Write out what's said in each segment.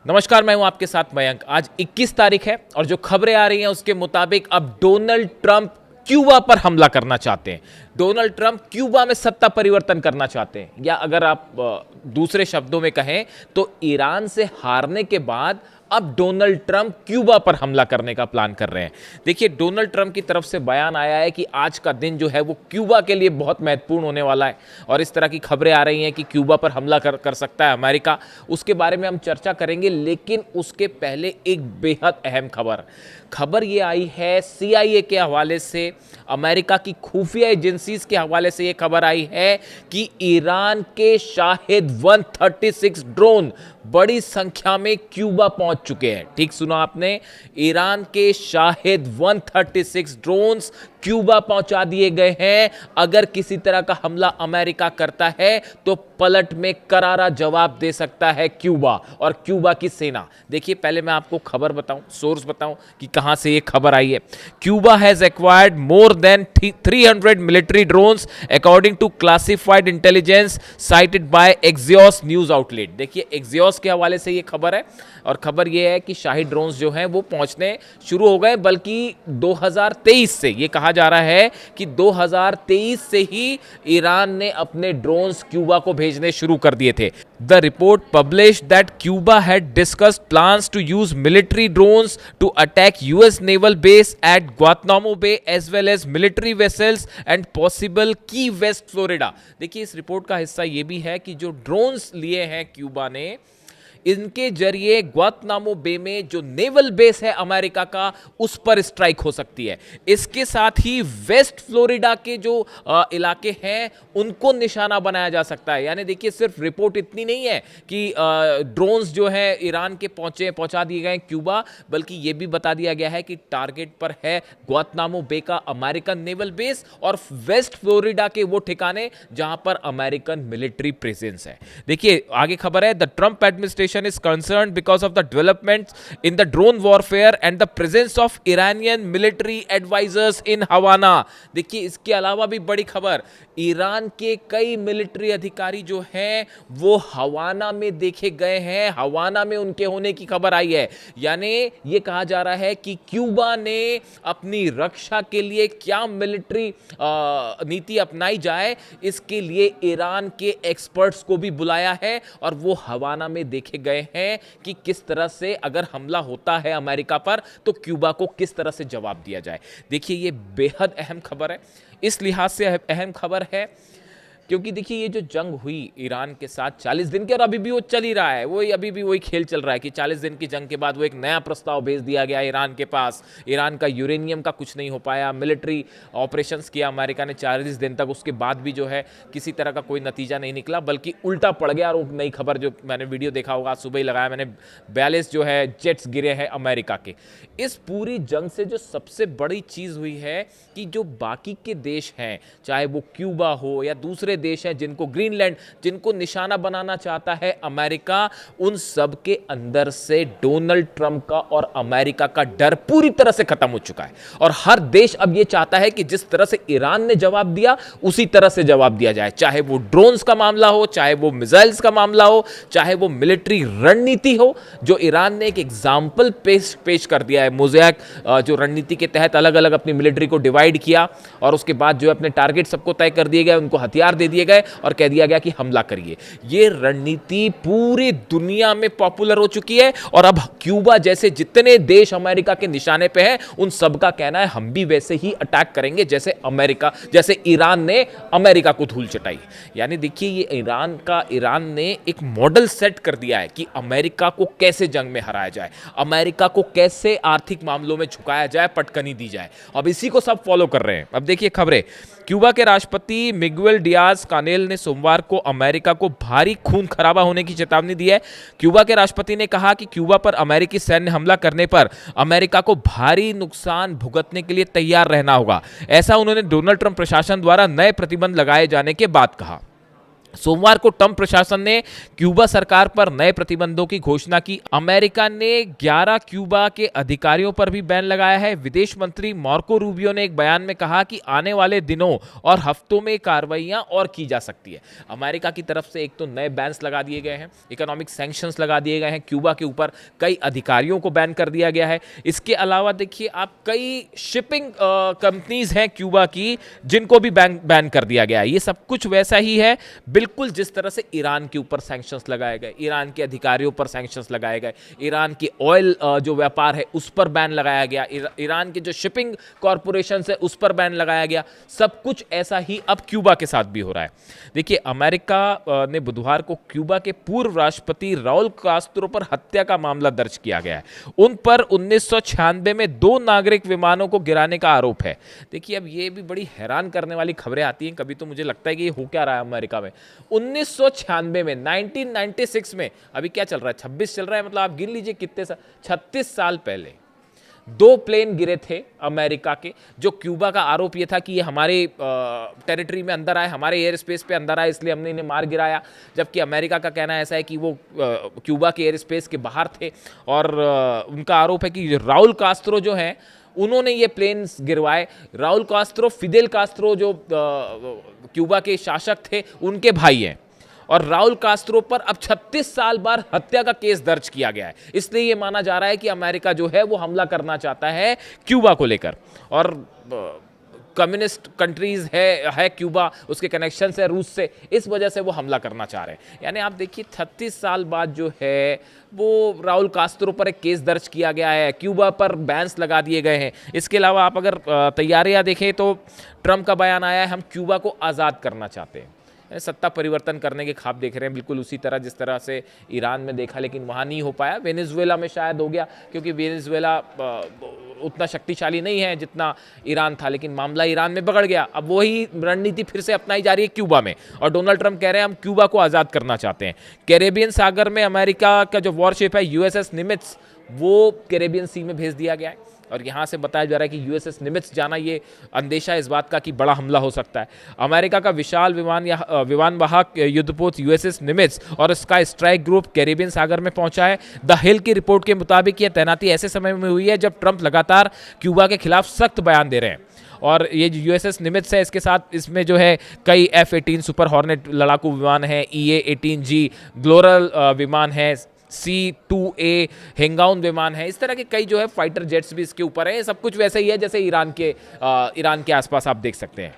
नमस्कार, मैं हूं आपके साथ मयंक। आज 21 तारीख है और जो खबरें आ रही हैं उसके मुताबिक अब डोनाल्ड ट्रंप क्यूबा पर हमला करना चाहते हैं। डोनाल्ड ट्रंप क्यूबा में सत्ता परिवर्तन करना चाहते हैं, या अगर आप दूसरे शब्दों में कहें तो ईरान से हारने के बाद अब डोनाल्ड ट्रंप क्यूबा पर हमला करने का प्लान कर रहे हैं। देखिए, डोनाल्ड ट्रंप की तरफ से बयान आया है कि आज का दिन जो है वो क्यूबा के लिए बहुत महत्वपूर्ण होने वाला है और इस तरह की खबरें आ रही हैं कि क्यूबा पर हमला कर सकता है अमेरिका। उसके बारे में हम चर्चा करेंगे, लेकिन उसके पहले एक बेहद अहम खबर ये आई है CIA के हवाले से, अमेरिका की खुफिया एजेंसीज के हवाले से ये खबर आई है कि ईरान के शाहिद 136 ड्रोन बड़ी संख्या में क्यूबा पहुंच चुके हैं। ठीक सुना आपने, ईरान के शाहिद 136 ड्रोन्स क्यूबा पहुंचा दिए गए हैं। अगर किसी तरह का हमला अमेरिका करता है तो पलट में करारा जवाब दे सकता है क्यूबा और क्यूबा की सेना। देखिए, पहले मैं आपको खबर बताऊं, सोर्स बताऊं कि कहां से ये खबर आई है। Cuba has acquired more than 300 military drones according to classified intelligence cited by Axios news outlet. देखिए, एक्सियोस के हवाले से ये खबर है और खबर ये है कि शाही ड्रोन्स जो हैं वो पहुंचने शुरू हो गए, बल्कि 2023 से ये कहा जा रहा है कि 2023 से ही ईरान ने अपने ड्रोन्स क्यूबा को भेजने शुरू कर दिए थे। The report published that Cuba had discussed plans to use military drones to attack US naval base at Guantanamo Bay as well as military vessels and possible Key West Florida. देखिए, इस report का हिस्सा ये भी है कि जो drones लिए हैं क्यूबा ने, इनके जरिए ग्वांतनामो बे में जो नेवल बेस है अमेरिका का, उस पर स्ट्राइक हो सकती है। इसके साथ ही वेस्ट फ्लोरिडा के जो इलाके हैं उनको निशाना बनाया जा सकता है। यानी देखिए, सिर्फ रिपोर्ट इतनी नहीं है कि ड्रोन्स जो है ईरान के पहुंचा दिए गए क्यूबा, बल्कि यह भी बता दिया गया है कि टारगेट पर है ग्वांतनामो बे का अमेरिकन नेवल बेस और वेस्ट फ्लोरिडा के वो ठिकाने जहां पर अमेरिकन मिलिट्री प्रेजेंस है। देखिए, आगे खबर है, the Trump administration is concerned because of the developments in the drone warfare and the presence of Iranian military advisors in Havana। देखिए, इसके अलावा भी बड़ी खबर, ईरान के कई मिलिट्री अधिकारी जो हैं वो हवाना में देखे गए हैं, हवाना में उनके होने की खबर आई है। यानी ये कहा जा रहा है कि क्यूबा ने अपनी रक्षा के लिए क्या मिलिट्री नीति अपनाई जाए, इसके लिए ईरान के एक्सपर्ट्स को भी बुलाया है और वो हवाना में देखे गए हैं कि किस तरह से अगर हमला होता है अमेरिका पर तो क्यूबा को किस तरह से जवाब दिया जाए। देखिए, ये बेहद अहम खबर है, इस लिहाज से अहम खबर है क्योंकि देखिए, ये जो जंग हुई ईरान के साथ 40 दिन की, और अभी भी वो चल ही रहा है, वो अभी भी वही खेल चल रहा है कि 40 दिन की जंग के बाद वो एक नया प्रस्ताव भेज दिया गया ईरान के पास। ईरान का यूरेनियम का कुछ नहीं हो पाया, मिलिट्री ऑपरेशंस किया अमेरिका ने 40 दिन तक, उसके बाद भी जो है किसी तरह का कोई नतीजा नहीं निकला, बल्कि उल्टा पड़ गया। और नई खबर जो मैंने वीडियो देखा होगा, सुबह ही लगाया मैंने, 42 जो है जेट्स गिरे हैं अमेरिका के। इस पूरी जंग से जो सबसे बड़ी चीज़ हुई है कि जो बाकी के देश हैं, चाहे वो क्यूबा हो या दूसरे देश हैं जिनको ग्रीनलैंड, जिनको निशाना बनाना चाहता है अमेरिका, उन सब के अंदर से डोनाल्ड ट्रंप का और अमेरिका का डर पूरी तरह से खत्म हो चुका है। और हर देश अब यह चाहता है कि जिस तरह से ईरान ने जवाब दिया उसी तरह से जवाब दिया जाए, चाहे वो ड्रोन्स का मामला हो, चाहे वो मिसाइल्स का मामला हो, चाहे वो मिलिट्री रणनीति हो। जो ईरान ने एक एग्जाम्पल पेश कर दिया है, मोज़ैक जो रणनीति के तहत अलग अलग अपनी मिलिट्री को डिवाइड किया और उसके बाद जो अपने टारगेट सबको तय कर दिए गए, उनको हथियार दे दिए गए और कह दिया गया कि हमला करिए। ये रणनीति पूरी दुनिया में पॉपुलर हो चुकी है और अब क्यूबा जैसे जितने देश अमेरिका के निशाने पे हैं, उन सबका कहना है हम भी वैसे ही अटैक करेंगे जैसे ईरान ने अमेरिका को धूल चटाई। यानी देखिए, ये ईरान ने एक मॉडल सेट कर दिया है कि अमेरिका को कैसे जंग में हराया जाए, अमेरिका को कैसे आर्थिक मामलों में झुकाया जाए, पटकनी दी जाए। अब इसी को सब फॉलो कर रहे हैं। अब देखिए खबरें, क्यूबा के राष्ट्रपति मिगुएल डियाज कानेल ने सोमवार को अमेरिका को भारी खून खराबा होने की चेतावनी दी है। क्यूबा के राष्ट्रपति ने कहा कि क्यूबा पर अमेरिकी सैन्य हमला करने पर अमेरिका को भारी नुकसान भुगतने के लिए तैयार रहना होगा। ऐसा उन्होंने डोनाल्ड ट्रंप प्रशासन द्वारा नए प्रतिबंध लगाए जाने के बाद कहा। सोमवार को ट्रंप प्रशासन ने क्यूबा सरकार पर नए प्रतिबंधों की घोषणा की। अमेरिका ने 11 क्यूबा के अधिकारियों पर भी बैन लगाया है। विदेश मंत्री मार्को रूबियो ने एक बयान में कहा कि आने वाले दिनों और हफ्तों में कार्रवाइयां और की जा सकती है। अमेरिका की तरफ से एक तो नए बैन्स लगा दिए गए हैं, इकोनॉमिक सैंक्शंस लगा दिए गए हैं, क्यूबा के ऊपर कई अधिकारियों को बैन कर दिया गया है। इसके अलावा देखिए आप कई शिपिंग कंपनीज हैं क्यूबा की जिनको भी बैन कर दिया गया है। ये सब कुछ वैसा ही है बिल्कुल जिस तरह से ईरान के ऊपर सैंक्शंस लगाए गए, ईरान के अधिकारियों पर सैंक्शंस लगाए गए, ईरान के ऑयल जो व्यापार है उस पर बैन लगाया गया, ईरान के जो शिपिंग कॉरपोरेशन है उस पर बैन लगाया गया। सब कुछ ऐसा ही अब क्यूबा के साथ भी हो रहा है। देखिए अमेरिका ने बुधवार को क्यूबा के पूर्व राष्ट्रपति राउल कास्त्रो पर हत्या का मामला दर्ज किया गया है। उन पर 1996 में 2 नागरिक विमानों को गिराने का आरोप है। देखिए अब ये भी बड़ी हैरान करने वाली खबरें आती हैं। कभी तो मुझे लगता है कि ये हो क्या रहा है अमेरिका में। 1996 में 1996 में अभी क्या चल रहा है, 26 चल रहा है, मतलब आप गिन लीजिए कितने 36 साल पहले 2 प्लेन गिरे थे अमेरिका के। जो क्यूबा का आरोप ये था कि ये हमारे टेरिटरी में अंदर आए, हमारे एयर स्पेस पे अंदर आए, इसलिए हमने इन्हें मार गिराया। जबकि अमेरिका का कहना ऐसा है कि वो क्यूबा के एयर स्पेस के बाहर थे और उनका आरोप है कि राउल कास्त्रो जो हैं उन्होंने ये प्लेन्स गिरवाए। राउल कास्त्रो फिदेल कास्त्रो जो क्यूबा के शासक थे उनके भाई हैं और राउल कास्त्रो पर अब 36 साल बाद हत्या का केस दर्ज किया गया है। इसलिए ये माना जा रहा है कि अमेरिका जो है वो हमला करना चाहता है क्यूबा को लेकर। और कम्युनिस्ट कंट्रीज है क्यूबा, उसके कनेक्शन है रूस से, इस वजह से वो हमला करना चाह रहे हैं। यानी आप देखिए 36 साल बाद जो है वो राउल कास्त्रो पर एक केस दर्ज किया गया है, क्यूबा पर बैन्स लगा दिए गए हैं। इसके अलावा आप अगर तैयारियां देखें तो ट्रंप का बयान आया है हम क्यूबा को आज़ाद करना चाहते हैं। सत्ता परिवर्तन करने के ख्वाब देख रहे हैं, बिल्कुल उसी तरह जिस तरह से ईरान में देखा, लेकिन वहाँ नहीं हो पाया। वेनेजुएला में शायद हो गया क्योंकि वेनेजुएला उतना शक्तिशाली नहीं है जितना ईरान था, लेकिन मामला ईरान में बिगड़ गया। अब वही रणनीति फिर से अपनाई जा रही है क्यूबा में और डोनाल्ड ट्रंप कह रहे हैं हम क्यूबा को आज़ाद करना चाहते हैं। कैरेबियन सागर में अमेरिका का जो वॉरशिप है यूएसएस निमित्ज, वो कैरेबियन सी में भेज दिया गया है और यहाँ से बताया जा रहा है कि यूएसएस निमित्ज जाना ये अंदेशा इस बात का कि बड़ा हमला हो सकता है। अमेरिका का विशाल विमान वाहक युद्धपोत यूएसएस निमित्ज और इसका स्ट्राइक ग्रुप कैरेबियन सागर में पहुंचा है। द हिल की रिपोर्ट के मुताबिक यह तैनाती ऐसे समय में हुई है जब ट्रंप लगातार क्यूबा के खिलाफ सख्त बयान दे रहे हैं। और ये जो यूएसएस निमित्ज है इसके साथ इसमें जो है कई F-18 सुपर हॉर्नेट लड़ाकू विमान है, EA-18G ग्लोरल विमान है, C-2A हेंगाउन विमान है, इस तरह के कई जो है फाइटर जेट्स भी इसके ऊपर है। सब कुछ वैसे ही है जैसे ईरान के आसपास आप देख सकते हैं।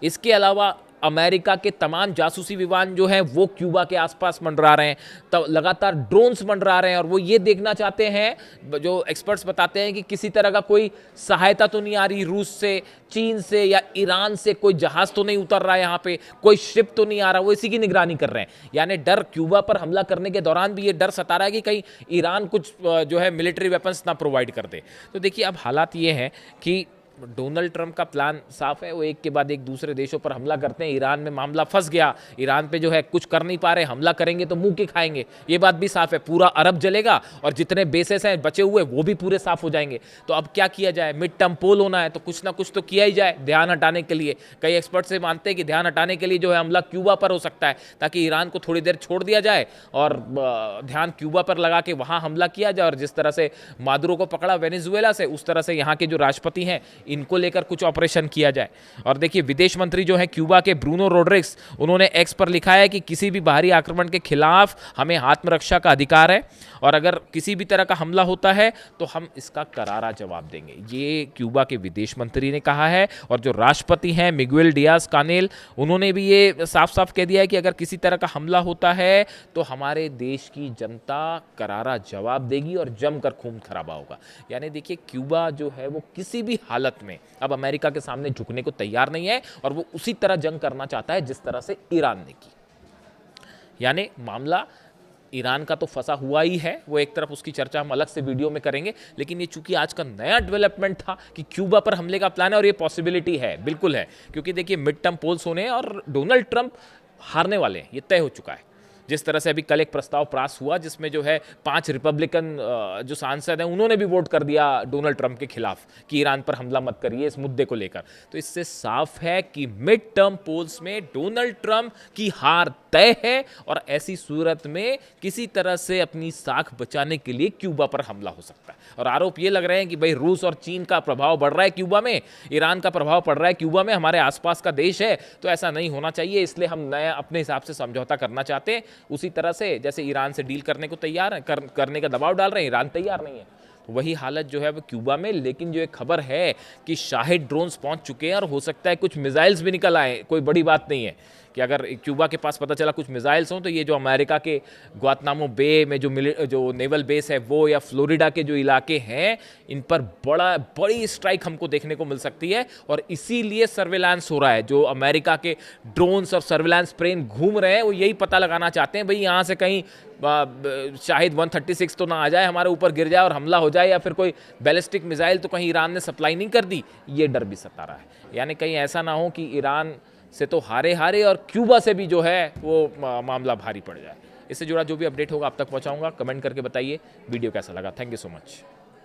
इसके अलावा अमेरिका के तमाम जासूसी विमान जो हैं वो क्यूबा के आसपास मंडरा रहे हैं, तो लगातार ड्रोन्स मंडरा रहे हैं और वो ये देखना चाहते हैं, जो एक्सपर्ट्स बताते हैं कि किसी तरह का कोई सहायता तो नहीं आ रही रूस से, चीन से या ईरान से, कोई जहाज तो नहीं उतर रहा है यहाँ पे, कोई शिप तो नहीं आ रहा, वो इसी की निगरानी कर रहे हैं। यानी डर क्यूबा पर हमला करने के दौरान भी ये डर सता रहा है कि कहीं ईरान कुछ जो है मिलिट्री वेपन्स ना प्रोवाइड कर दे। तो देखिए अब हालात ये हैं कि डोनाल्ड ट्रंप का प्लान साफ है, वो एक के बाद एक दूसरे देशों पर हमला करते हैं। ईरान में मामला फंस गया, ईरान पे जो है कुछ कर नहीं पा रहे, हमला करेंगे तो मुंह के खाएंगे, ये बात भी साफ है। पूरा अरब जलेगा और जितने बेसेस हैं बचे हुए वो भी पूरे साफ हो जाएंगे। तो अब क्या किया जाए, मिड टर्म पोल होना है तो कुछ ना कुछ तो किया ही जाए ध्यान हटाने के लिए। कई एक्सपर्ट से मानते हैं कि ध्यान हटाने के लिए जो है हमला क्यूबा पर हो सकता है, ताकि ईरान को थोड़ी देर छोड़ दिया जाए और ध्यान क्यूबा पर लगा के वहाँ हमला किया जाए। और जिस तरह से मादुरो को पकड़ा वेनेजुएला से, उस तरह से यहाँ के जो राष्ट्रपति हैं इनको लेकर कुछ ऑपरेशन किया जाए। और देखिए विदेश मंत्री जो है क्यूबा के ब्रूनो रोड्रिग्स, उन्होंने एक्स पर लिखा है कि किसी भी बाहरी आक्रमण के खिलाफ हमें आत्मरक्षा का अधिकार है और अगर किसी भी तरह का हमला होता है तो हम इसका करारा जवाब देंगे, ये क्यूबा के विदेश मंत्री ने कहा है। और जो राष्ट्रपति हैं मिगुएल डियाज कानेल, उन्होंने भी ये साफ साफ कह दिया है कि अगर किसी तरह का हमला होता है तो हमारे देश की जनता करारा जवाब देगी और जमकर खून खराबा होगा। यानी देखिए क्यूबा जो है वो किसी भी हालत में अब अमेरिका के सामने झुकने को तैयार नहीं है और वो उसी तरह जंग करना चाहता है जिस तरह से ईरान ने की। यानी मामला ईरान का तो फंसा हुआ ही है, वो एक तरफ उसकी चर्चा हम अलग से वीडियो में करेंगे, लेकिन ये चूंकि आज का नया डेवलपमेंट था कि क्यूबा पर हमले का प्लान है और ये पॉसिबिलिटी है, बिल्कुल है, क्योंकि देखिए मिड टर्म पोल्स होने और डोनाल्ड ट्रंप हारने वाले हैं, ये तय हो चुका है। जिस तरह से अभी कल एक प्रस्ताव पास हुआ जिसमें जो है 5 रिपब्लिकन जो सांसद हैं उन्होंने भी वोट कर दिया डोनाल्ड ट्रंप के खिलाफ कि ईरान पर हमला मत करिए इस मुद्दे को लेकर। तो इससे साफ है कि मिड टर्म पोल्स में डोनाल्ड ट्रंप की हार तय है और ऐसी सूरत में किसी तरह से अपनी साख बचाने के लिए क्यूबा पर हमला हो सकता है। और आरोप ये लग रहे हैं कि भाई रूस और चीन का प्रभाव बढ़ रहा है क्यूबा में, ईरान का प्रभाव पड़ रहा है क्यूबा में, हमारे आसपास का देश है, तो ऐसा नहीं होना चाहिए, इसलिए हम नया अपने हिसाब से समझौता करना चाहते हैं। उसी तरह से जैसे ईरान से डील करने को तैयार है, करने का दबाव डाल रहे हैं, ईरान तैयार नहीं है। तो वही हालत जो है वो क्यूबा में। लेकिन जो एक खबर है कि शाहिद ड्रोन्स पहुंच चुके हैं और हो सकता है कुछ मिसाइल्स भी निकल आए, कोई बड़ी बात नहीं है कि अगर क्यूबा के पास पता चला कुछ मिसाइल्स हों तो ये जो अमेरिका के ग्वातनामो बे में जो नेवल बेस है वो या फ्लोरिडा के जो इलाके हैं इन पर बड़ी स्ट्राइक हमको देखने को मिल सकती है। और इसीलिए सर्विलांस हो रहा है, जो अमेरिका के ड्रोन्स और सर्विलांस प्लेन घूम रहे हैं वो यही पता लगाना चाहते हैं भाई यहाँ से कहीं शाहिद 136 तो ना आ जाए, हमारे ऊपर गिर जाए और हमला हो जाए, या फिर कोई बैलिस्टिक मिसाइल तो कहीं ईरान ने सप्लाई नहीं कर दी, ये डर भी सता रहा है। यानी कहीं ऐसा ना हो कि ईरान से तो हारे और क्यूबा से भी जो है वो मामला भारी पड़ जाए। इससे जुड़ा जो भी अपडेट होगा आप तक पहुंचाऊंगा। कमेंट करके बताइए वीडियो कैसा लगा। Thank you so much.